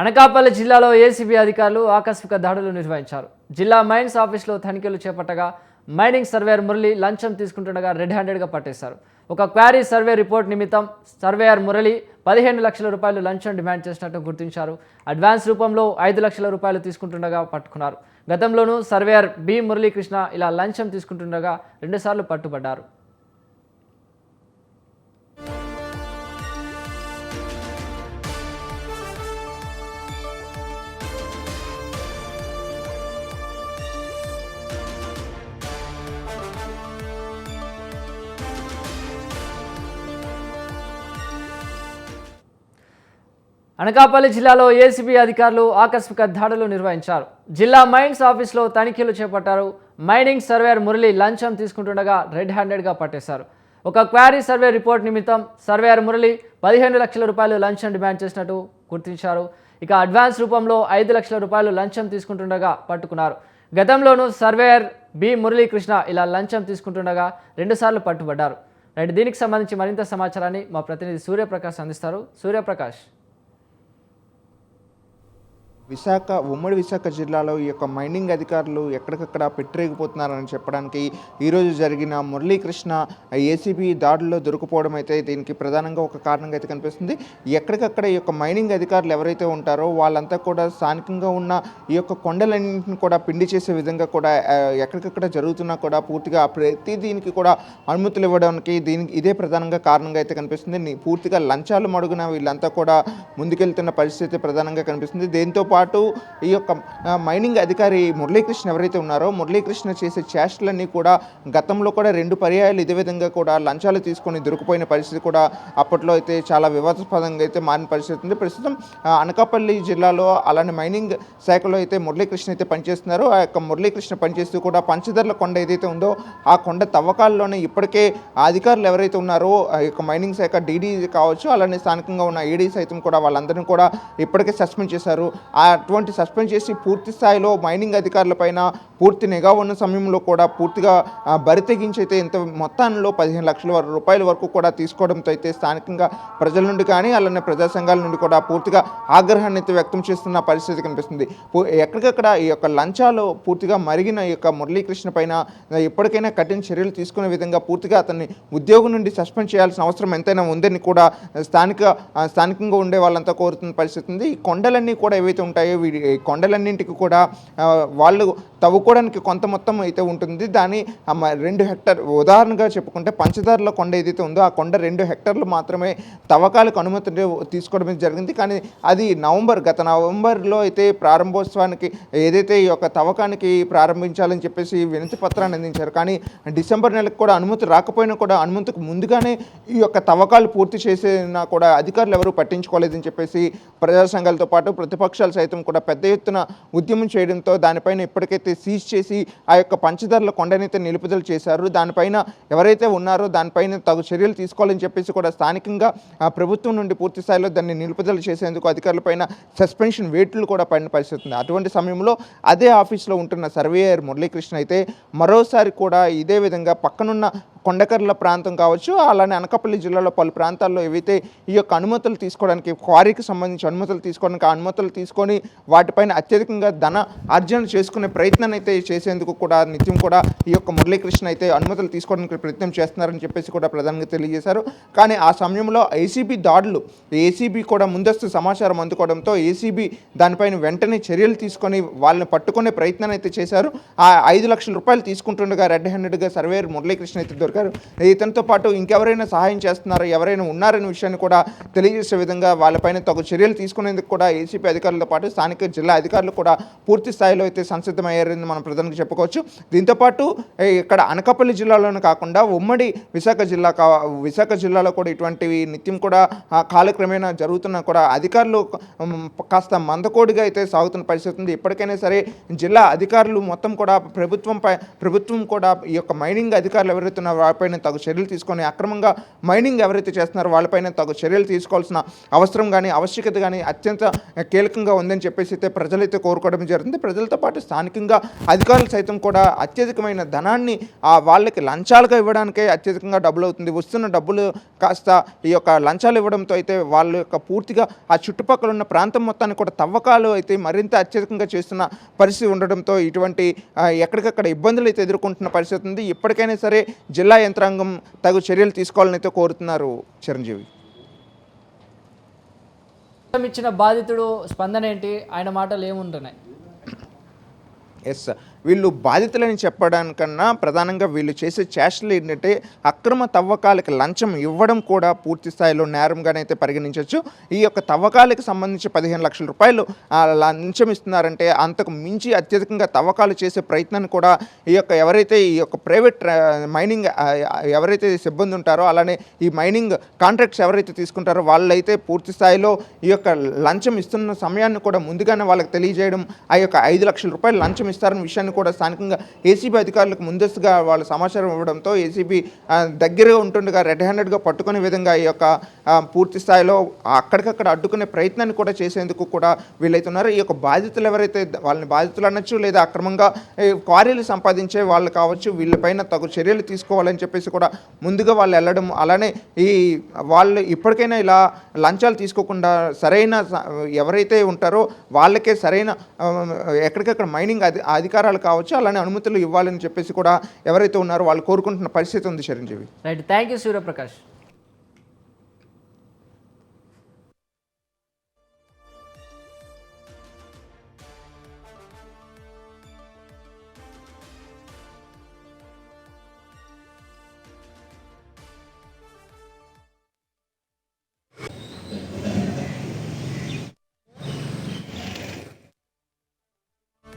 అనకాపల్లి జిల్లాలో ఏసీబీ అధికారులు ఆకస్మిక దాడులు నిర్వహించారు. జిల్లా మైన్స్ ఆఫీసులో తనిఖీలు చేపట్టగా మైనింగ్ సర్వేయర్ మురళి లంచం తీసుకుంటుండగా రెడ్ హ్యాండెడ్గా పట్టేశారు. ఒక క్వారీ సర్వే రిపోర్ట్ నిమిత్తం సర్వేయర్ మురళి 15 లక్షల రూపాయలు లంచం డిమాండ్ చేసినట్టు గుర్తించారు. అడ్వాన్స్ రూపంలో 5 లక్షల రూపాయలు తీసుకుంటుండగా పట్టుకున్నారు. గతంలోనూ సర్వేయర్ బి మురళీకృష్ణ ఇలా లంచం తీసుకుంటుండగా 2 సార్లు పట్టుబడ్డారు. అనకాపల్లి జిల్లాలో ఏసీబీ అధికారులు ఆకస్మిక దాడులు నిర్వహించారు. జిల్లా మైన్స్ ఆఫీసులో తనిఖీలు చేపట్టారు. మైనింగ్ సర్వేయర్ మురళి లంచం తీసుకుంటుండగా రెడ్ హ్యాండెడ్గా పట్టేశారు. ఒక క్వారీ సర్వే రిపోర్ట్ నిమిత్తం సర్వేయర్ మురళి 15 లక్షల రూపాయలు లంచం డిమాండ్ చేసినట్టు గుర్తించారు. ఇక అడ్వాన్స్ రూపంలో 5 లక్షల రూపాయలు లంచం తీసుకుంటుండగా పట్టుకున్నారు. గతంలోనూ సర్వేయర్ బి మురళీకృష్ణ ఇలా లంచం తీసుకుంటుండగా 2 సార్లు పట్టుబడ్డారు. దీనికి సంబంధించి మరింత సమాచారాన్ని మా ప్రతినిధి సూర్యప్రకాష్ అందిస్తారు. సూర్యప్రకాష్. ఉమ్మడి విశాఖ జిల్లాలో ఈ యొక్క మైనింగ్ అధికారులు ఎక్కడికక్కడ పెట్టిరేగిపోతున్నారని చెప్పడానికి ఈరోజు జరిగిన మురళీకృష్ణ ఏసీబీ దాడుల్లో దొరికిపోవడం అయితే దీనికి ప్రధానంగా ఒక కారణంగా అయితే కనిపిస్తుంది. ఎక్కడికక్కడ ఈ యొక్క మైనింగ్ అధికారులు ఎవరైతే ఉంటారో వాళ్ళంతా కూడా స్థానికంగా ఉన్న ఈ యొక్క కొండలన్నింటిని కూడా పిండి చేసే విధంగా కూడా ఎక్కడికక్కడ జరుగుతున్నా కూడా పూర్తిగా ప్రతి దీనికి కూడా అనుమతులు ఇవ్వడానికి ఇదే ప్రధానంగా కారణంగా అయితే కనిపిస్తుంది. పూర్తిగా లంచాలు మడుగున వీళ్ళంతా కూడా ముందుకెళ్తున్న పరిస్థితి ప్రధానంగా కనిపిస్తుంది. దీంతో పాటు ఈ యొక్క మైనింగ్ అధికారి మురళీకృష్ణ ఎవరైతే ఉన్నారో మురళీకృష్ణ చేసే చేష్టలన్నీ కూడా గతంలో కూడా 2 పర్యాయాలు ఇదే విధంగా కూడా లంచాలు తీసుకొని దొరికిపోయిన పరిస్థితి కూడా అప్పట్లో అయితే చాలా వివాదాస్పదంగా అయితే మారిన పరిస్థితి ఉంది. ప్రస్తుతం అనకాపల్లి జిల్లాలో అలానే మైనింగ్ శాఖలో అయితే మురళీకృష్ణ అయితే పనిచేస్తున్నారు. ఆ యొక్క మురళీకృష్ణ పనిచేస్తూ కూడా పంచదర్ల కొండ ఏదైతే ఉందో ఆ కొండ తవ్వకాల్లోనే ఇప్పటికే అధికారులు ఎవరైతే ఉన్నారో ఆ యొక్క మైనింగ్ శాఖ డీడీ కావచ్చు అలానే స్థానికంగా ఉన్న ఏడీ సైతం కూడా వాళ్ళందరినీ కూడా ఇప్పటికే సస్పెండ్ చేశారు. అటువంటి సస్పెండ్ చేసి పూర్తి స్థాయిలో మైనింగ్ అధికారులపైన పూర్తి నిఘా ఉన్న సమయంలో కూడా పూర్తిగా బరితెగించి అయితే ఇంత మొత్తంలో 15 లక్షల రూపాయల వరకు కూడా తీసుకోవడంతో అయితే స్థానికంగా ప్రజల నుండి కానీ అలానే ప్రజా సంఘాల నుండి కూడా పూర్తిగా ఆగ్రహాన్ని అయితే వ్యక్తం చేస్తున్న పరిస్థితి కనిపిస్తుంది. ఎక్కడికక్కడ ఈ యొక్క లంచాలు పూర్తిగా మరిగిన ఈ యొక్క మురళీకృష్ణ పైన ఎప్పటికైనా కఠిన చర్యలు తీసుకునే విధంగా పూర్తిగా అతన్ని ఉద్యోగం నుండి సస్పెండ్ చేయాల్సిన అవసరం ఎంతైనా ఉందని కూడా స్థానికంగా ఉండే వాళ్ళంతా కోరుతున్న పరిస్థితి ఉంది. ఈ కొండలన్నీ కూడా ఏవైతే ఉంటాయో ఈ కొండలన్నింటికి కూడా వాళ్ళు తవ్వుకోవడానికి కొంత మొత్తం అయితే ఉంటుంది. దాని 2 హెక్టర్ ఉదాహరణగా చెప్పుకుంటే పంచదారల కొండ ఏదైతే ఉందో ఆ కొండ 2 హెక్టర్లు మాత్రమే తవ్వకాలకు అనుమతి తీసుకోవడం జరిగింది. కానీ అది గత నవంబర్లో అయితే ప్రారంభోత్సవానికి ఏదైతే ఈ యొక్క తవ్వకానికి ప్రారంభించాలని చెప్పేసి వినతి పత్రాన్ని అందించారు. కానీ డిసెంబర్ నెలకు కూడా అనుమతి రాకపోయినా కూడా అనుమతికి ముందుగానే ఈ యొక్క తవ్వకాలు పూర్తి చేసినా కూడా అధికారులు ఎవరూ పట్టించుకోలేదని చెప్పేసి ప్రజా సంఘాలతో పాటు ప్రతిపక్షాలు సైతం కూడా పెద్ద ఎత్తున ఉద్యమం చేయడంతో దానిపైన ఇప్పటికైతే సీజ్ చేసి ఆ యొక్క పంచదారుల కొండనైతే నిలుపుదల చేశారు. దానిపైన ఎవరైతే ఉన్నారో దానిపైన తగు చర్యలు తీసుకోవాలని చెప్పేసి కూడా స్థానికంగా ప్రభుత్వం నుండి పూర్తి స్థాయిలో దాన్ని నిలుపుదల చేసేందుకు అధికారులపైన సస్పెన్షన్ వేట్లు కూడా పడిన పరిస్థితి ఉంది. అటువంటి సమయంలో అదే ఆఫీస్లో ఉంటున్న సర్వేయర్ మురళీకృష్ణ అయితే మరోసారి కూడా ఇదే విధంగా పక్కనున్న కొండకర్ల ప్రాంతం కావచ్చు అలానే అనకాపల్లి జిల్లాలో పలు ప్రాంతాల్లో ఏవైతే ఈ యొక్క అనుమతులు తీసుకోవడానికి క్వారీకి సంబంధించి అనుమతులు తీసుకోవడానికి అనుమతులు తీసుకొని వాటిపైన అత్యధికంగా ధన ఆర్జన చేసుకునే ప్రయత్నాన్ని అయితే చేసేందుకు కూడా నిత్యం కూడా ఈ యొక్క మురళీకృష్ణ అయితే అనుమతులు తీసుకోవడానికి ప్రయత్నం చేస్తున్నారని చెప్పేసి కూడా ప్రధానంగా తెలియజేశారు. కానీ ఆ సమయంలో ఏసీబీ కూడా ముందస్తు సమాచారం అందుకోవడంతో ఏసీబీ దానిపైన వెంటనే చర్యలు తీసుకొని వాళ్ళని పట్టుకునే ప్రయత్నాన్ని అయితే చేశారు. ఆ 5 లక్షల రూపాయలు తీసుకుంటుండగా రెడ్ హ్యాండెడ్గా సర్వేయర్ మురళీకృష్ణ అయితే దొరికారు. ఇతనితో పాటు ఇంకెవరైనా సహాయం చేస్తున్నారో ఎవరైనా ఉన్నారనే విషయాన్ని కూడా తెలియజేసే విధంగా వాళ్ళపైన తగు చర్యలు తీసుకునేందుకు కూడా ఏసీపీ అధికారులతో పాటు స్థానిక జిల్లా అధికారులు కూడా పూర్తి స్థాయిలో అయితే సంసిద్ధమయ్యారని మనం ప్రధానంగా చెప్పుకోవచ్చు. దీంతోపాటు ఇక్కడ అనకాపల్లి జిల్లాలోనే కాకుండా ఉమ్మడి విశాఖ జిల్లాలో కూడా ఇటువంటివి నిత్యం కూడా కాలక్రమేణా జరుగుతున్నా కూడా అధికారులు కాస్త మందకోడిగా అయితే సాగుతున్న పరిస్థితి ఉంది. ఇప్పటికైనా సరే జిల్లా అధికారులు మొత్తం కూడా ప్రభుత్వం కూడా ఈ యొక్క మైనింగ్ అధికారులు ఎవరైతే వారిపైన తగు చర్యలు తీసుకొని అక్రమంగా మైనింగ్ ఎవరైతే చేస్తున్నారో వాళ్ళపైన తగు చర్యలు తీసుకోవాల్సిన అవసరం కానీ ఆవశ్యకత కానీ అత్యంత కీలకంగా ఉందని చెప్పేసి అయితే ప్రజలైతే కోరుకోవడం జరుగుతుంది. ప్రజలతో పాటు స్థానికంగా అధికారులు సైతం కూడా అత్యధికమైన ధనాన్ని వాళ్ళకి లంచాలుగా ఇవ్వడానికే అత్యధికంగా డబ్బులు అవుతుంది. వస్తున్న డబ్బులు కాస్త ఈ యొక్క లంచాలు ఇవ్వడంతో అయితే వాళ్ళ యొక్క పూర్తిగా ఆ చుట్టుపక్కల ఉన్న ప్రాంతం మొత్తాన్ని కూడా తవ్వకాలు అయితే మరింత అత్యధికంగా చేస్తున్న పరిస్థితి ఉండడంతో ఇటువంటి ఎక్కడికక్కడ ఇబ్బందులు అయితే ఎదుర్కొంటున్న పరిస్థితి ఉంది. ఇప్పటికైనా సరే జిల్లా యంత్రాంగం తగు చర్యలు తీసుకోవాలని అయితే కోరుతున్నారు చిరంజీవి. ఇచ్చిన బాధితుడు స్పందన ఏంటి, ఆయన మాటలు ఏముంటున్నాయి? ఎస్, వీళ్ళు బాధితులని చెప్పడానికన్నా ప్రధానంగా వీళ్ళు చేసే చేష్టలు ఏంటంటే అక్రమ తవ్వకాలకి లంచం ఇవ్వడం కూడా పూర్తి స్థాయిలో నేరంగానైతే పరిగణించవచ్చు. ఈ యొక్క తవ్వకాలకు సంబంధించి 15 లక్షల రూపాయలు లంచం ఇస్తున్నారంటే అంతకు మించి అత్యధికంగా తవ్వకాలు చేసే ప్రయత్నాన్ని కూడా ఎవరైతే ఈ యొక్క ప్రైవేట్ మైనింగ్ ఎవరైతే సిబ్బంది ఉంటారో అలానే ఈ మైనింగ్ కాంట్రాక్ట్స్ ఎవరైతే తీసుకుంటారో వాళ్ళైతే పూర్తి స్థాయిలో ఈ యొక్క లంచం ఇస్తున్న సమయాన్ని కూడా ముందుగానే వాళ్ళకి తెలియజేయడం, ఆ యొక్క 5 లక్షల రూపాయలు లంచం ఇస్తారన్న విషయాన్ని కూడా స్థానికంగా ఏసీబీ అధికారులకు ముందస్తుగా వాళ్ళు సమాచారం ఇవ్వడంతో ఏసీబీ దగ్గరగా ఉంటుండగా రెడ్ హ్యాండెడ్గా పట్టుకునే విధంగా ఈ యొక్క పూర్తి స్థాయిలో అక్కడికక్కడ అడ్డుకునే ప్రయత్నాన్ని కూడా చేసేందుకు కూడా వీళ్ళైతున్నారు. ఈ యొక్క బాధితులు ఎవరైతే వాళ్ళని బాధితులు అనొచ్చు లేదా అక్రమంగా క్వారీలు సంపాదించే వాళ్ళు కావచ్చు, వీళ్ళపైన తగు చర్యలు తీసుకోవాలని చెప్పేసి కూడా ముందుగా వాళ్ళు వెళ్ళడం, అలానే వాళ్ళు ఇప్పటికైనా ఇలా లంచాలు తీసుకోకుండా సరైన ఎవరైతే ఉంటారో వాళ్ళకే సరైన ఎక్కడికక్కడ మైనింగ్ అధికారాలు కావచ్చు అలానే అనుమతులు ఇవ్వాలని చెప్పేసి కూడా ఎవరైతే ఉన్నారో వాళ్ళు కోరుకుంటున్న పరిస్థితి ఉంది Chiranjeevi. Right, thank you Suryaprakash.